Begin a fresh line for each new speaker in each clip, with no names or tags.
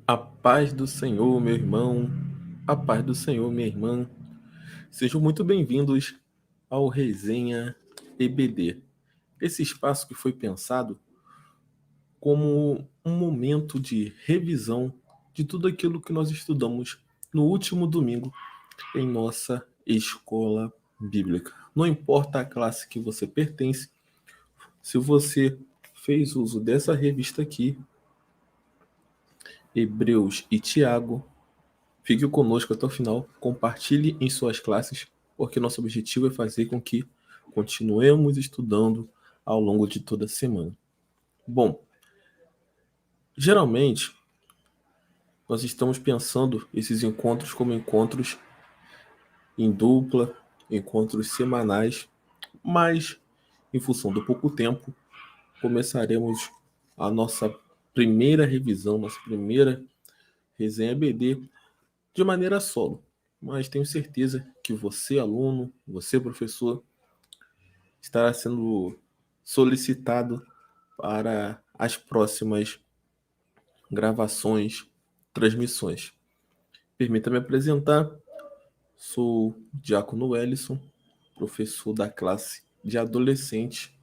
A paz do Senhor, meu irmão, a paz do Senhor, minha irmã. Sejam muito bem-vindos ao Resenha EBD. Esse espaço que foi pensado como um momento de revisão de tudo aquilo que nós estudamos no último domingo em nossa escola bíblica. Não importa a classe que você pertence, se você fez uso dessa revista aqui, Hebreus e Tiago, fique conosco até o final, compartilhe em suas classes, porque nosso objetivo é fazer com que continuemos estudando ao longo de toda a semana. Bom, geralmente nós estamos pensando esses encontros como encontros em dupla, encontros semanais, mas em função do pouco tempo, começaremos a nossa primeira revisão, nossa primeira resenha BD de maneira solo. Mas tenho certeza que você, aluno, você, professor, estará sendo solicitado para as próximas gravações, transmissões. Permita-me apresentar, sou o Diácono Wellison, professor da classe de adolescente,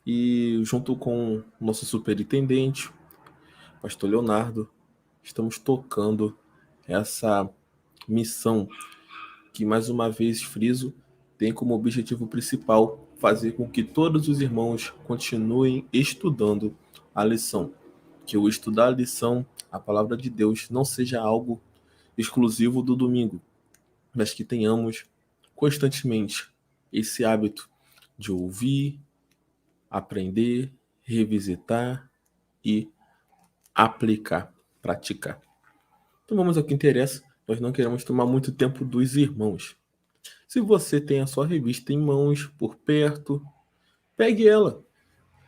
e junto com o nosso superintendente, pastor Leonardo, estamos tocando essa missão que, mais uma vez friso, tem como objetivo principal fazer com que todos os irmãos continuem estudando a lição. Que o estudar a lição, a palavra de Deus, não seja algo exclusivo do domingo, mas que tenhamos constantemente esse hábito de ouvir, aprender, revisitar e aplicar, praticar. Então vamos ao que interessa. Nós não queremos tomar muito tempo dos irmãos. Se você tem a sua revista em mãos, por perto, pegue ela,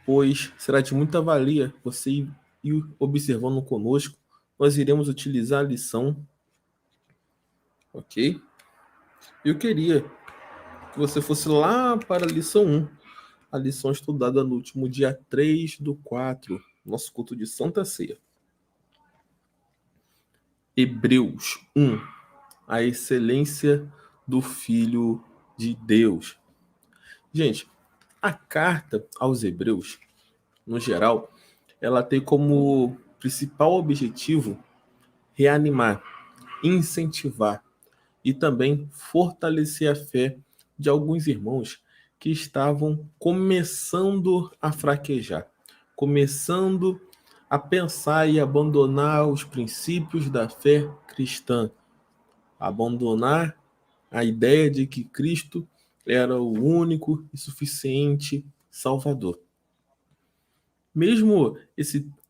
pois será de muita valia você ir observando conosco. Nós iremos utilizar a lição, ok? Eu queria que você fosse lá para a lição 1, a lição estudada no último dia 3/4, nosso culto de Santa Ceia. Hebreus 1, a excelência do Filho de Deus. Gente, a carta aos Hebreus, no geral, ela tem como principal objetivo reanimar, incentivar e também fortalecer a fé de alguns irmãos que estavam começando a fraquejar, começando a pensar e abandonar os princípios da fé cristã, abandonar a ideia de que Cristo era o único e suficiente Salvador. Mesmo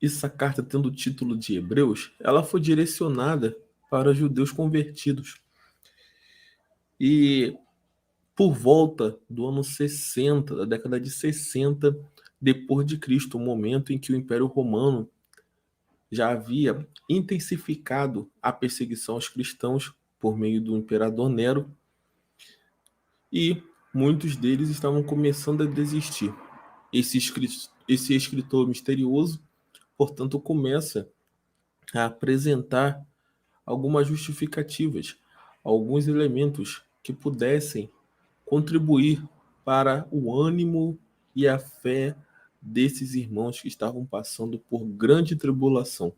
essa carta tendo o título de Hebreus, ela foi direcionada para judeus convertidos. E por volta do ano 60, da década de 60, depois de Cristo, o momento em que o Império Romano já havia intensificado a perseguição aos cristãos por meio do imperador Nero, e muitos deles estavam começando a desistir. Esse escritor misterioso, portanto, começa a apresentar algumas justificativas, alguns elementos que pudessem contribuir para o ânimo e a fé desses irmãos que estavam passando por grande tribulação,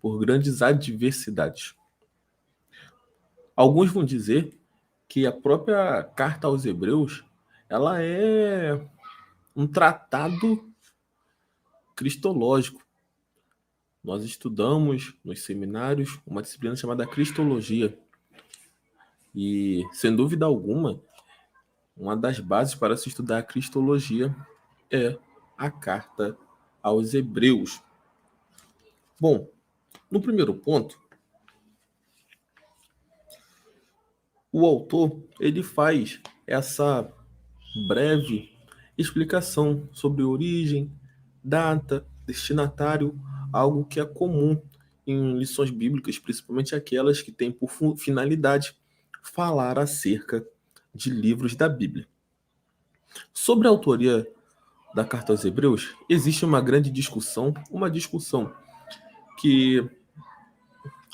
por grandes adversidades. Alguns vão dizer que a própria carta aos Hebreus, ela é um tratado cristológico. Nós estudamos nos seminários uma disciplina chamada Cristologia. E, sem dúvida alguma, uma das bases para se estudar a Cristologia é a carta aos Hebreus. Bom, no primeiro ponto, o autor ele faz essa breve explicação sobre origem, data, destinatário, algo que é comum em lições bíblicas, principalmente aquelas que têm por finalidade falar acerca de livros da Bíblia. Sobre a autoria da carta aos Hebreus, existe uma grande discussão, uma discussão que,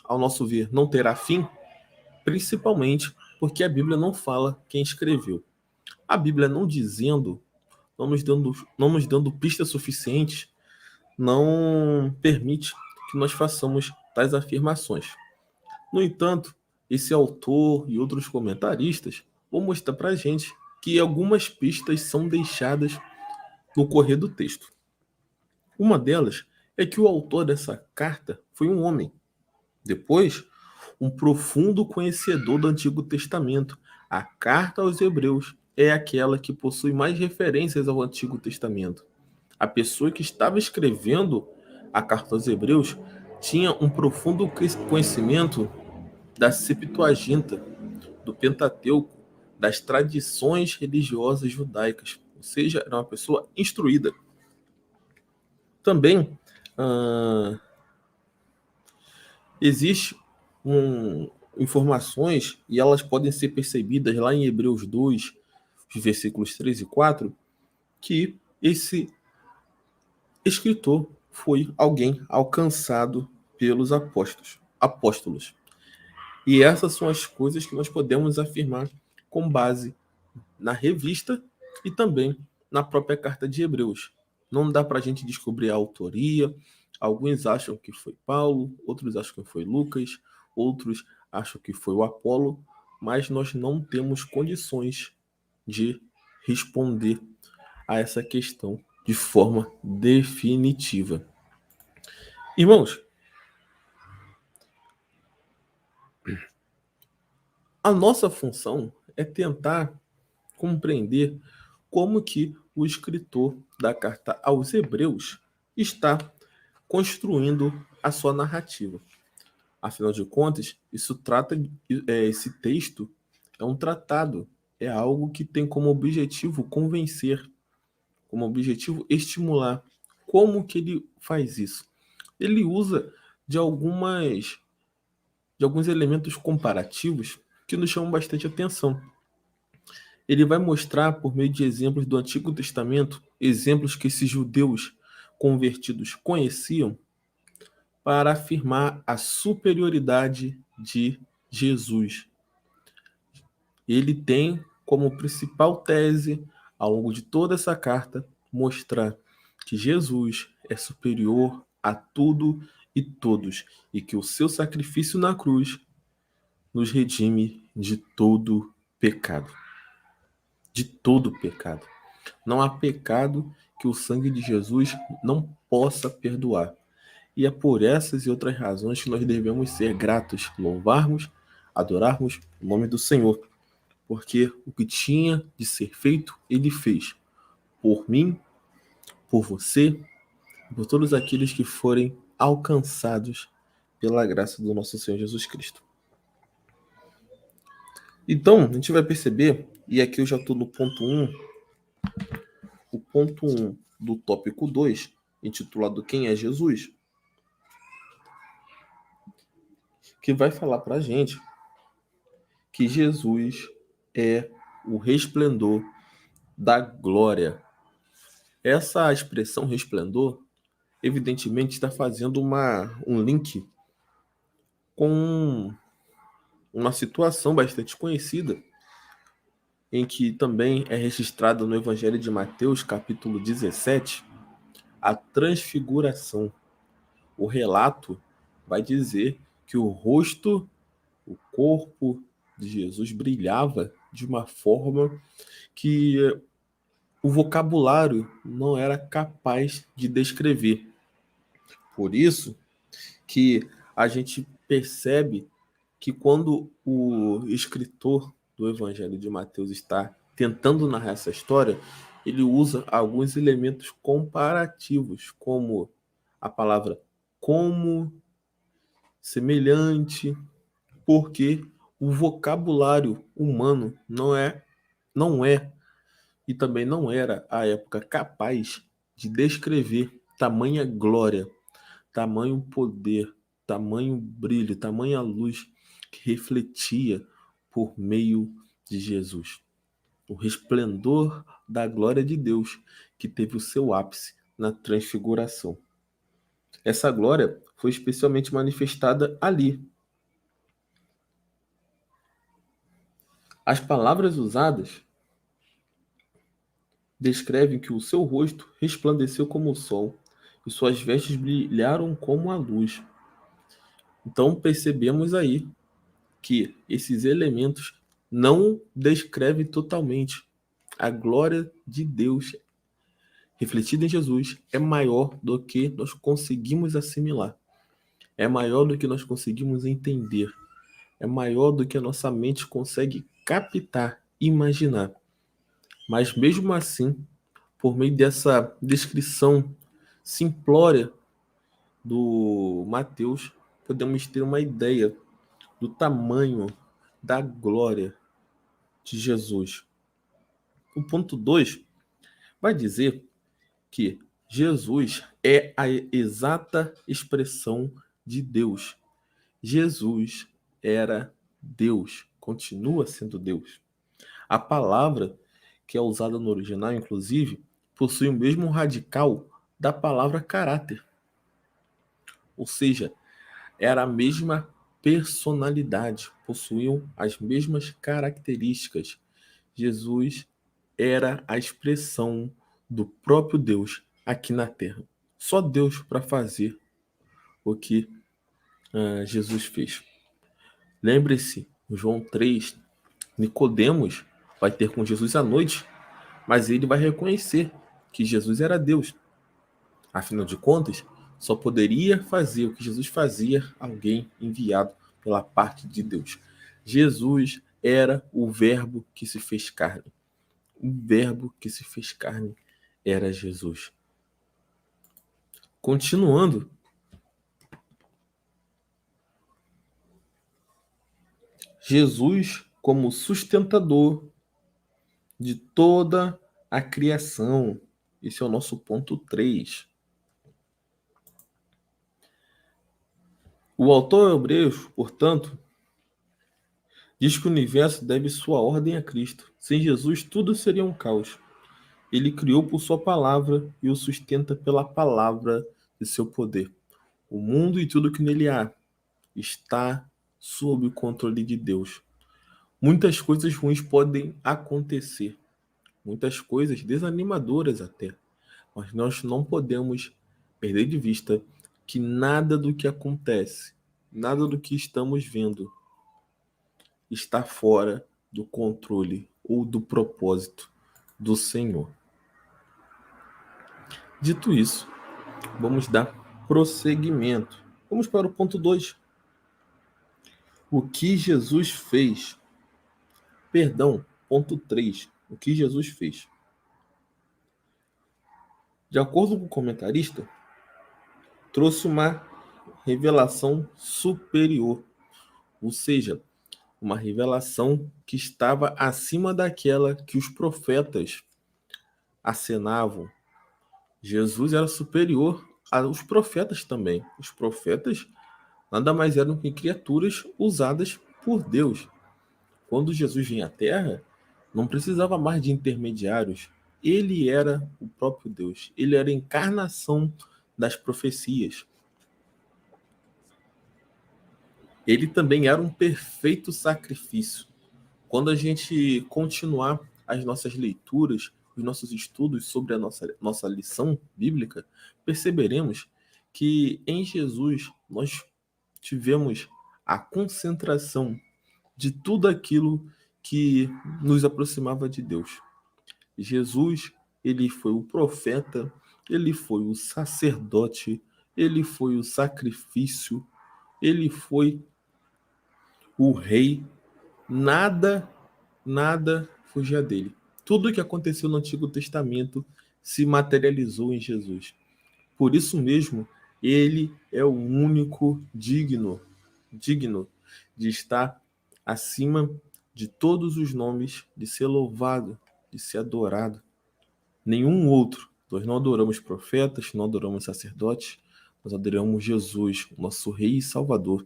ao nosso ver, não terá fim, principalmente porque a Bíblia não fala quem escreveu. A Bíblia não dizendo, não nos dando pistas suficientes, não permite que nós façamos tais afirmações. No entanto, esse autor e outros comentaristas vão mostrar para a gente que algumas pistas são deixadas no correr do texto. Uma delas é que o autor dessa carta foi um homem. Depois, um profundo conhecedor do Antigo Testamento. A carta aos Hebreus é aquela que possui mais referências ao Antigo Testamento. A pessoa que estava escrevendo a carta aos Hebreus tinha um profundo conhecimento da Septuaginta, do Pentateuco, das tradições religiosas judaicas, ou seja, era uma pessoa instruída. Também existe informações, e elas podem ser percebidas lá em Hebreus 2, versículos 3 e 4, que esse escritor foi alguém alcançado pelos apóstolos. E essas são as coisas que nós podemos afirmar com base na revista e também na própria carta de Hebreus. Não dá para a gente descobrir a autoria. Alguns acham que foi Paulo, outros acham que foi Lucas, outros acham que foi o Apolo, mas nós não temos condições de responder a essa questão de forma definitiva. Irmãos, a nossa função é tentar compreender como que o escritor da carta aos Hebreus está construindo a sua narrativa. Afinal de contas, esse texto é um tratado, é algo que tem como objetivo convencer, como objetivo estimular. Como que ele faz isso? Ele usa de alguns elementos comparativos que nos chamam bastante atenção. Ele vai mostrar, por meio de exemplos do Antigo Testamento, exemplos que esses judeus convertidos conheciam, para afirmar a superioridade de Jesus. Ele tem como principal tese, ao longo de toda essa carta, mostrar que Jesus é superior a tudo e todos, e que o seu sacrifício na cruz nos redime de todo pecado. De todo pecado. Não há pecado que o sangue de Jesus não possa perdoar. E é por essas e outras razões que nós devemos ser gratos, louvarmos, adorarmos o nome do Senhor. Porque o que tinha de ser feito, Ele fez. Por mim, por você, por todos aqueles que forem alcançados pela graça do nosso Senhor Jesus Cristo. Então, a gente vai perceber, e aqui eu já estou no ponto 1, o ponto 1 do tópico 2, intitulado Quem é Jesus, que vai falar para a gente que Jesus é o resplendor da glória. Essa expressão resplendor, evidentemente, está fazendo um link com uma situação bastante conhecida, em que também é registrada no Evangelho de Mateus, capítulo 17, a transfiguração. O relato vai dizer que o rosto, o corpo de Jesus brilhava de uma forma que o vocabulário não era capaz de descrever. Por isso que a gente percebe que quando o escritor do Evangelho de Mateus está tentando narrar essa história, ele usa alguns elementos comparativos, como a palavra como, semelhante, porque o vocabulário humano não é e também não era à época capaz de descrever tamanha glória, tamanho poder, tamanho brilho, tamanha luz que refletia por meio de Jesus. o resplendor da glória de Deus, que teve o seu ápice na transfiguração. Essa glória foi especialmente manifestada ali. As palavras usadas descrevem que o seu rosto resplandeceu como o sol e suas vestes brilharam como a luz. Então percebemos aí que esses elementos não descrevem totalmente a glória de Deus refletida em Jesus é maior do que nós conseguimos assimilar, é maior do que nós conseguimos entender, é maior do que a nossa mente consegue captar, imaginar. Mas mesmo assim, por meio dessa descrição simplória do Mateus, podemos ter uma ideia do tamanho da glória de Jesus. O ponto 2 vai dizer que Jesus é a exata expressão de Deus. Jesus era Deus, continua sendo Deus. A palavra que é usada no original, inclusive, possui o mesmo radical da palavra caráter. Ou seja, era a mesma personalidade, possuíam as mesmas características. Jesus era a expressão do próprio Deus aqui na Terra. Só Deus para fazer o que Jesus fez. Lembre-se, João 3, Nicodemos vai ter com Jesus à noite, mas ele vai reconhecer que Jesus era Deus. Afinal de contas, só poderia fazer o que Jesus fazia alguém enviado pela parte de Deus. Jesus era o Verbo que se fez carne. O Verbo que se fez carne era Jesus. Continuando, Jesus como sustentador de toda a criação. Esse é o nosso ponto 3. O autor Hebreus, portanto, diz que o universo deve sua ordem a Cristo. Sem Jesus, tudo seria um caos. Ele criou por sua palavra e o sustenta pela palavra de seu poder. O mundo e tudo que nele há está sob o controle de Deus. Muitas coisas ruins podem acontecer, muitas coisas desanimadoras até, mas nós não podemos perder de vista que nada do que acontece, nada do que estamos vendo está fora do controle ou do propósito do Senhor. Dito isso, vamos dar prosseguimento. Vamos para o ponto 2. O que Jesus fez? Perdão, ponto 3. O que Jesus fez? De acordo com o comentarista, trouxe uma revelação superior, ou seja, uma revelação que estava acima daquela que os profetas acenavam. Jesus era superior aos profetas também. Os profetas nada mais eram que criaturas usadas por Deus. Quando Jesus vinha à Terra, não precisava mais de intermediários. Ele era o próprio Deus. Ele era a encarnação das profecias. Ele também era um perfeito sacrifício. Quando a gente continuar as nossas leituras, os nossos estudos sobre a nossa lição bíblica, perceberemos que em Jesus nós tivemos a concentração de tudo aquilo que nos aproximava de Deus. Jesus, ele foi o profeta, ele foi o sacerdote, ele foi o sacrifício, ele foi o rei. Nada fugia dele. Tudo o que aconteceu no Antigo Testamento se materializou em Jesus. Por isso mesmo, ele é o único digno de estar acima de todos os nomes, de ser louvado, de ser adorado. Nenhum outro. Nós não adoramos profetas, não adoramos sacerdotes, nós adoramos Jesus, nosso Rei e Salvador.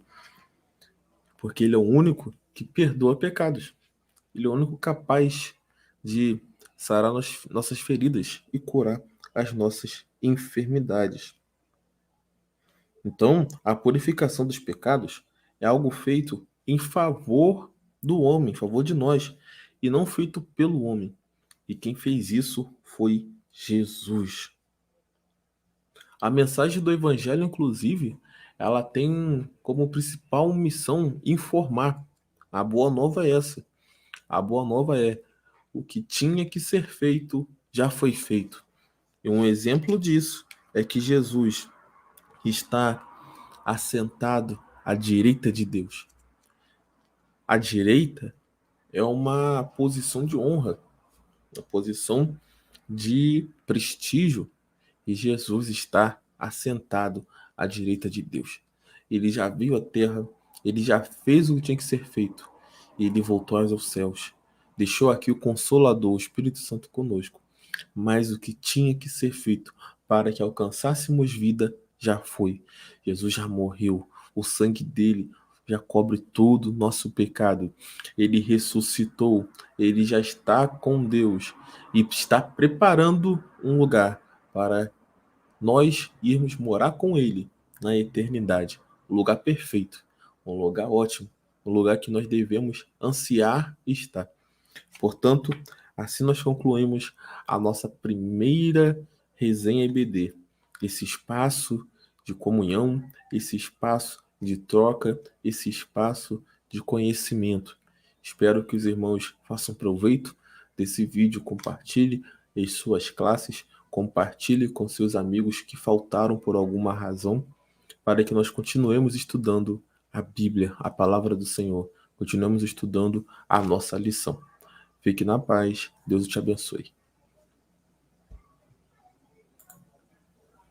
Porque ele é o único que perdoa pecados. Ele é o único capaz de sarar nossas feridas e curar as nossas enfermidades. Então, a purificação dos pecados é algo feito em favor do homem, em favor de nós, e não feito pelo homem. E quem fez isso foi Jesus. A mensagem do Evangelho, inclusive, ela tem como principal missão informar. A boa nova é essa. A boa nova é: o que tinha que ser feito já foi feito. E um exemplo disso é que Jesus está assentado à direita de Deus. A direita é uma posição de honra, uma posição de prestígio, e Jesus está assentado à direita de Deus. Ele já viu a terra, ele já fez o que tinha que ser feito, e ele voltou aos céus. Deixou aqui o Consolador, o Espírito Santo conosco. Mas o que tinha que ser feito para que alcançássemos vida já foi. Jesus já morreu. O sangue dele já cobre todo o nosso pecado. Ele ressuscitou. Ele já está com Deus e está preparando um lugar para nós irmos morar com ele na eternidade. Um lugar perfeito, um lugar ótimo, um lugar que nós devemos ansiar estar. Portanto, assim nós concluímos a nossa primeira resenha EBD. Esse espaço de comunhão, esse espaço de troca, esse espaço de conhecimento. Espero que os irmãos façam proveito desse vídeo, compartilhe em suas classes, compartilhe com seus amigos que faltaram por alguma razão, para que nós continuemos estudando a Bíblia, a palavra do Senhor. Continuemos estudando a nossa lição. Fique na paz. Deus te abençoe.